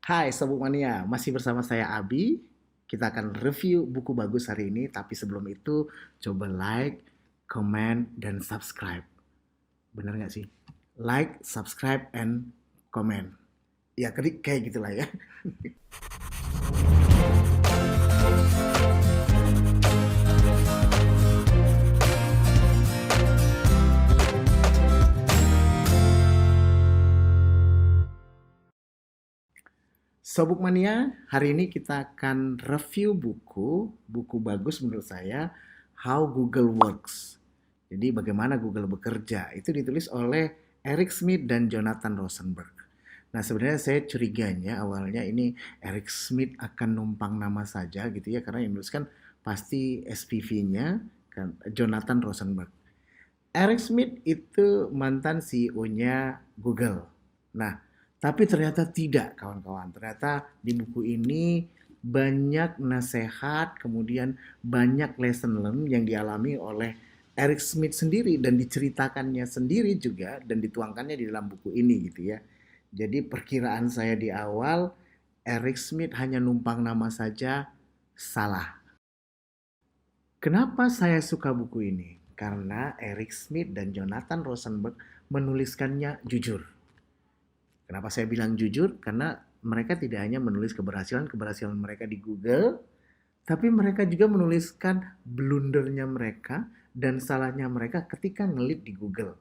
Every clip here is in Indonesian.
Hai Sobat Mania, masih bersama saya Abi. Kita akan review buku bagus hari ini, tapi sebelum itu coba like, comment, dan subscribe. Bener nggak sih? Like, subscribe, and comment. Ya kayak gitulah ya. Sobuk Mania, hari ini kita akan review buku bagus menurut saya, How Google Works. Jadi bagaimana Google bekerja, itu ditulis oleh Eric Schmidt dan Jonathan Rosenberg. Nah sebenarnya saya curiganya awalnya ini Eric Schmidt akan numpang nama saja gitu ya, karena yang nulis kan pasti SPV-nya kan Jonathan Rosenberg. Eric Schmidt itu mantan CEO-nya Google. Nah, tapi ternyata tidak, kawan-kawan. Ternyata di buku ini banyak nasihat, kemudian banyak lesson learn yang dialami oleh Eric Schmidt sendiri dan diceritakannya sendiri juga dan dituangkannya di dalam buku ini gitu ya. Jadi perkiraan saya di awal Eric Schmidt hanya numpang nama saja salah. Kenapa saya suka buku ini? Karena Eric Schmidt dan Jonathan Rosenberg menuliskannya jujur. Kenapa saya bilang jujur? Karena mereka tidak hanya menulis keberhasilan mereka di Google, tapi mereka juga menuliskan blundernya mereka dan salahnya mereka ketika ngelit di Google.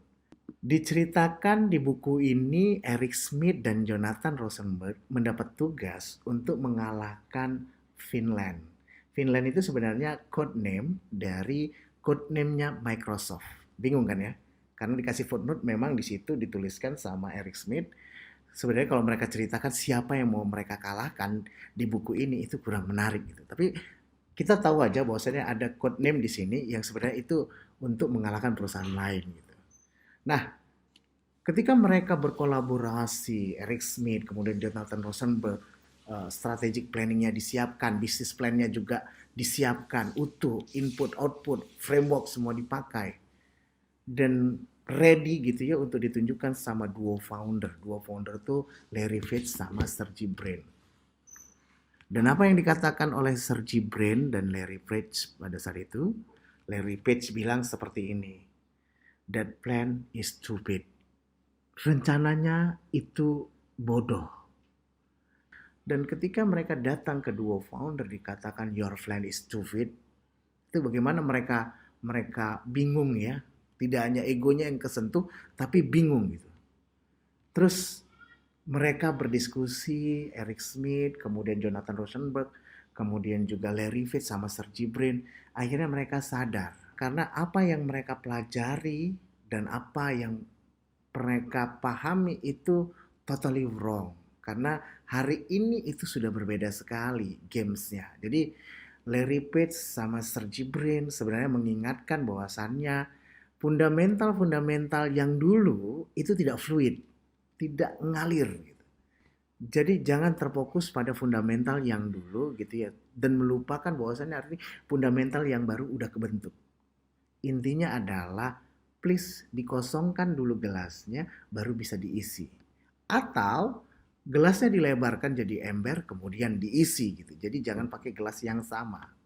Diceritakan di buku ini, Eric Schmidt dan Jonathan Rosenberg mendapat tugas untuk mengalahkan Finland. Finland itu sebenarnya code name dari code name-nya Microsoft. Bingung kan ya? Karena dikasih footnote memang di situ dituliskan sama Eric Schmidt. Sebenarnya kalau mereka ceritakan siapa yang mau mereka kalahkan di buku ini itu kurang menarik gitu. Tapi kita tahu aja bahwasanya ada code name di sini yang sebenarnya itu untuk mengalahkan perusahaan lain gitu. Nah, ketika mereka berkolaborasi, Eric Schmidt, kemudian Jonathan Rosenberg, strategic planningnya disiapkan, bisnis plannya juga disiapkan, utuh, input, output, framework semua dipakai. Dan ready gitu ya untuk ditunjukkan sama duo founder. Duo founder itu Larry Page sama Sergey Brin. Dan apa yang dikatakan oleh Sergey Brin dan Larry Page pada saat itu? Larry Page bilang seperti ini. That plan is stupid. Rencananya itu bodoh. Dan ketika mereka datang ke duo founder dikatakan your plan is stupid, itu bagaimana mereka bingung ya. Tidak hanya egonya yang kesentuh, tapi bingung gitu. Terus mereka berdiskusi, Eric Schmidt, kemudian Jonathan Rosenberg, kemudian juga Larry Page sama Sergey Brin. Akhirnya mereka sadar karena apa yang mereka pelajari dan apa yang mereka pahami itu totally wrong. Karena hari ini itu sudah berbeda sekali gamesnya. Jadi Larry Page sama Sergey Brin sebenarnya mengingatkan bahwasannya fundamental-fundamental yang dulu itu tidak fluid, tidak ngalir gitu. Jadi jangan terfokus pada fundamental yang dulu gitu ya dan melupakan bahwasannya arti fundamental yang baru udah kebentuk. Intinya adalah please dikosongkan dulu gelasnya baru bisa diisi. Atau gelasnya dilebarkan jadi ember kemudian diisi gitu. Jadi jangan pakai gelas yang sama.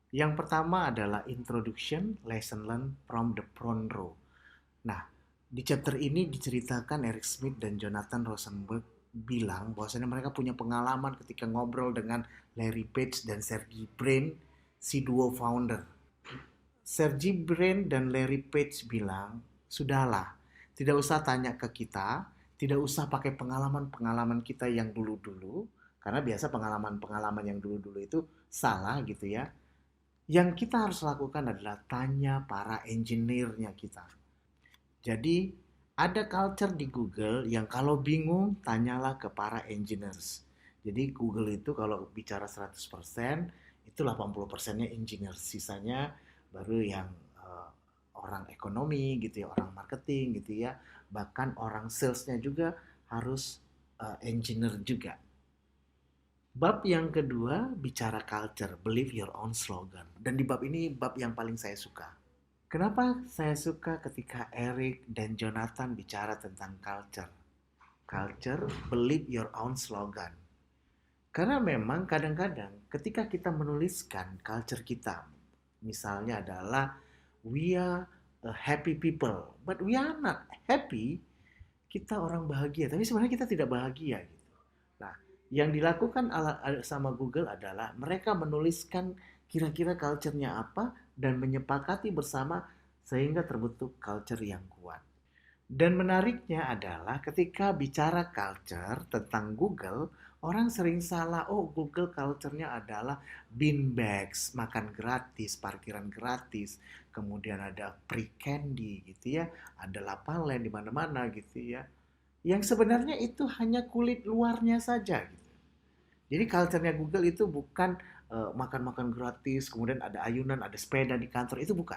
Yang pertama adalah introduction lesson learned from the front row. Nah, di chapter ini diceritakan Eric Schmidt dan Jonathan Rosenberg bilang bahwasanya mereka punya pengalaman ketika ngobrol dengan Larry Page dan Sergey Brin, si duo founder. Sergey Brin dan Larry Page bilang, sudahlah, tidak usah tanya ke kita, tidak usah pakai pengalaman-pengalaman kita yang dulu-dulu, karena biasa pengalaman-pengalaman yang dulu-dulu itu salah gitu ya. Yang kita harus lakukan adalah tanya para engineer-nya kita. Jadi ada culture di Google yang kalau bingung tanyalah ke para engineers. Jadi Google itu kalau bicara 100% itu 80%-nya engineer, sisanya baru yang orang ekonomi gitu ya, orang marketing gitu ya, bahkan orang salesnya juga harus engineer juga. Bab yang kedua bicara culture, believe your own slogan. Dan di bab ini bab yang paling saya suka. Kenapa saya suka ketika Eric dan Jonathan bicara tentang culture? Culture, believe your own slogan. Karena memang kadang-kadang ketika kita menuliskan culture kita, misalnya adalah we are a happy people, but we are not happy, kita orang bahagia, tapi sebenarnya kita tidak bahagia gitu. Nah, yang dilakukan sama Google adalah mereka menuliskan kira-kira culture-nya apa dan menyepakati bersama sehingga terbentuk culture yang kuat. Dan menariknya adalah ketika bicara culture tentang Google, orang sering salah, oh Google culture-nya adalah bean bags, makan gratis, parkiran gratis, kemudian ada free candy gitu ya, ada lapalen di mana-mana gitu ya. Yang sebenarnya itu hanya kulit luarnya saja gitu. Jadi culture-nya Google itu bukan makan-makan gratis, kemudian ada ayunan, ada sepeda di kantor, itu bukan.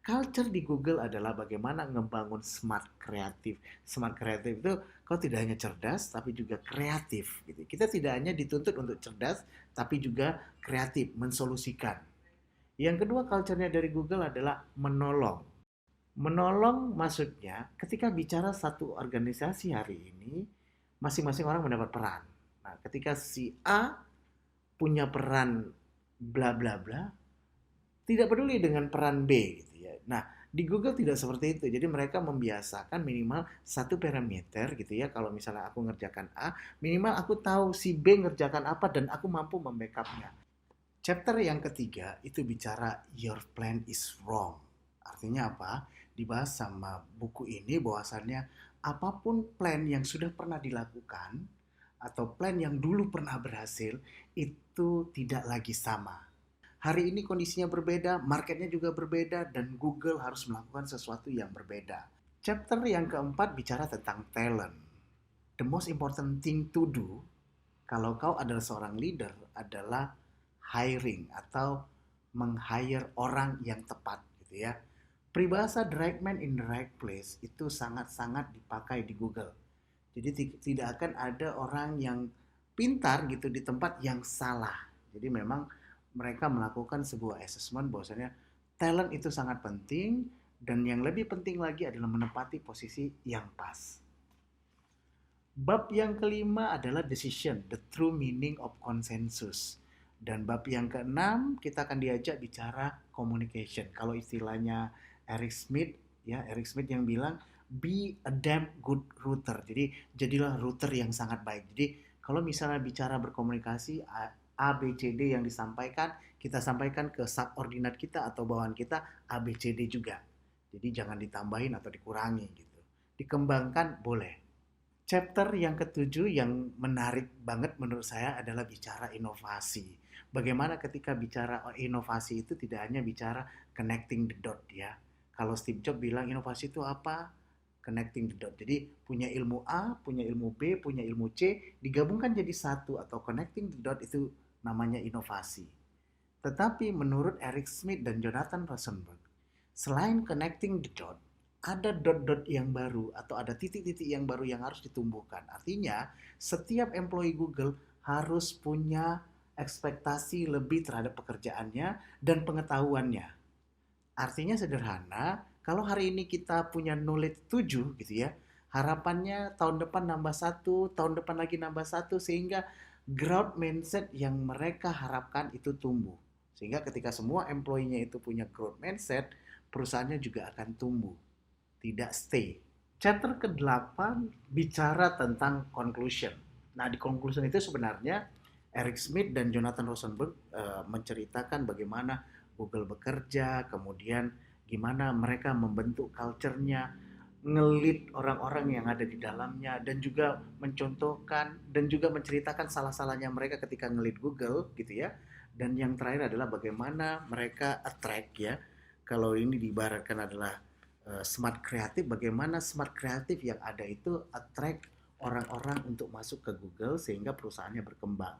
Culture di Google adalah bagaimana ngebangun smart kreatif. Smart kreatif itu kau tidak hanya cerdas, tapi juga kreatif. Gitu. Kita tidak hanya dituntut untuk cerdas, tapi juga kreatif, mensolusikan. Yang kedua culture-nya dari Google adalah menolong. Menolong maksudnya ketika bicara satu organisasi hari ini, masing-masing orang mendapat peran. Nah, ketika si A punya peran bla bla bla, tidak peduli dengan peran B gitu ya. Nah, di Google tidak seperti itu. Jadi mereka membiasakan minimal satu parameter gitu ya. Kalau misalnya aku ngerjakan A, minimal aku tahu si B ngerjakan apa dan aku mampu membackupnya. Chapter yang ketiga itu bicara your plan is wrong. Artinya apa? Dibahas sama buku ini bahwasannya apapun plan yang sudah pernah dilakukan atau plan yang dulu pernah berhasil itu tidak lagi sama. Hari ini kondisinya berbeda, marketnya juga berbeda, dan Google harus melakukan sesuatu yang berbeda. Chapter yang keempat bicara tentang talent. The most important thing to do, kalau kau adalah seorang leader, adalah hiring atau meng-hire orang yang tepat gitu ya. Peribahasa the right man in the right place itu sangat-sangat dipakai di Google. Jadi tidak akan ada orang yang pintar gitu di tempat yang salah. Jadi memang mereka melakukan sebuah assessment bahwasanya talent itu sangat penting dan yang lebih penting lagi adalah menempati posisi yang pas. Bab yang kelima adalah decision, the true meaning of consensus. Dan bab yang keenam kita akan diajak bicara communication. Kalau istilahnya Eric Smith, ya Eric Smith yang bilang be a damn good router. Jadi jadilah router yang sangat baik. Jadi kalau misalnya bicara berkomunikasi A, B, C, D yang disampaikan, kita sampaikan ke subordinat kita atau bawahan kita A, B, C, D juga. Jadi jangan ditambahin atau dikurangi gitu. Dikembangkan boleh. Chapter yang ketujuh yang menarik banget menurut saya adalah bicara inovasi. Bagaimana ketika bicara inovasi itu tidak hanya bicara connecting the dot ya. Kalau Steve Jobs bilang inovasi itu apa? Connecting the dot. Jadi punya ilmu A, punya ilmu B, punya ilmu C, digabungkan jadi satu atau connecting the dot itu namanya inovasi. Tetapi menurut Eric Smith dan Jonathan Rosenberg, selain connecting the dot, ada dot-dot yang baru atau ada titik-titik yang baru yang harus ditumbuhkan. Artinya, setiap employee Google harus punya ekspektasi lebih terhadap pekerjaannya dan pengetahuannya. Artinya sederhana, kalau hari ini kita punya knowledge 7 gitu ya, harapannya tahun depan nambah satu, tahun depan lagi nambah satu, sehingga growth mindset yang mereka harapkan itu tumbuh. Sehingga ketika semua employee-nya itu punya growth mindset, perusahaannya juga akan tumbuh, tidak stay. Chapter ke-8 bicara tentang conclusion. Nah, di conclusion itu sebenarnya Eric Smith dan Jonathan Rosenberg menceritakan bagaimana Google bekerja, kemudian gimana mereka membentuk culture-nya, ngelit orang-orang yang ada di dalamnya, dan juga mencontohkan dan juga menceritakan salah-salahnya mereka ketika ngelit Google gitu ya. Dan yang terakhir adalah bagaimana mereka attract ya. Kalau ini diibaratkan adalah smart kreatif, bagaimana smart kreatif yang ada itu attract orang-orang untuk masuk ke Google sehingga perusahaannya berkembang.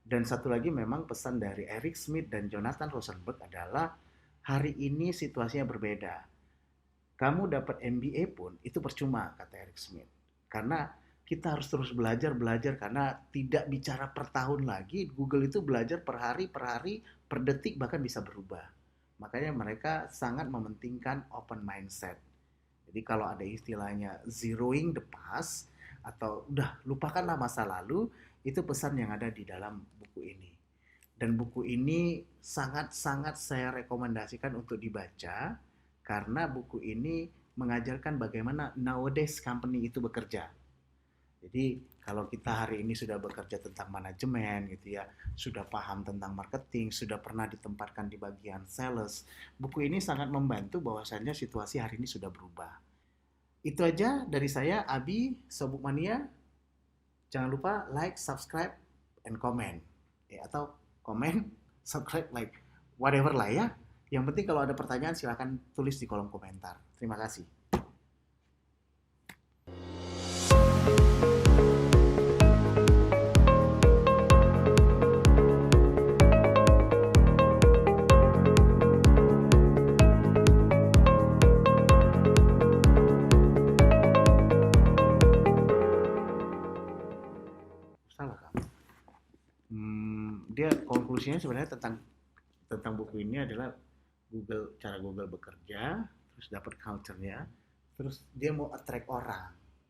Dan satu lagi memang pesan dari Eric Smith dan Jonathan Rosenberg adalah hari ini situasinya berbeda. Kamu dapat MBA pun itu percuma, kata Eric Smith. Karena kita harus terus belajar karena tidak bicara per tahun lagi. Google itu belajar per hari, per detik bahkan bisa berubah. Makanya mereka sangat mementingkan open mindset. Jadi kalau ada istilahnya zeroing the past atau udah lupakanlah masa lalu, itu pesan yang ada di dalam buku ini. Dan buku ini sangat-sangat saya rekomendasikan untuk dibaca karena buku ini mengajarkan bagaimana nowadays company itu bekerja. Jadi kalau kita hari ini sudah bekerja tentang manajemen gitu ya, sudah paham tentang marketing, sudah pernah ditempatkan di bagian sales, buku ini sangat membantu bahwasannya situasi hari ini sudah berubah. Itu aja dari saya, Abi, Sobuk Mania. Jangan lupa like, subscribe, and comment. Ya, atau comment, subscribe, like, whatever lah ya. Yang penting kalau ada pertanyaan silahkan tulis di kolom komentar. Terima kasih. Salah kamu. Dia konklusinya sebenarnya tentang buku ini adalah cara Google bekerja, terus dapat culture-nya, terus dia mau attract orang.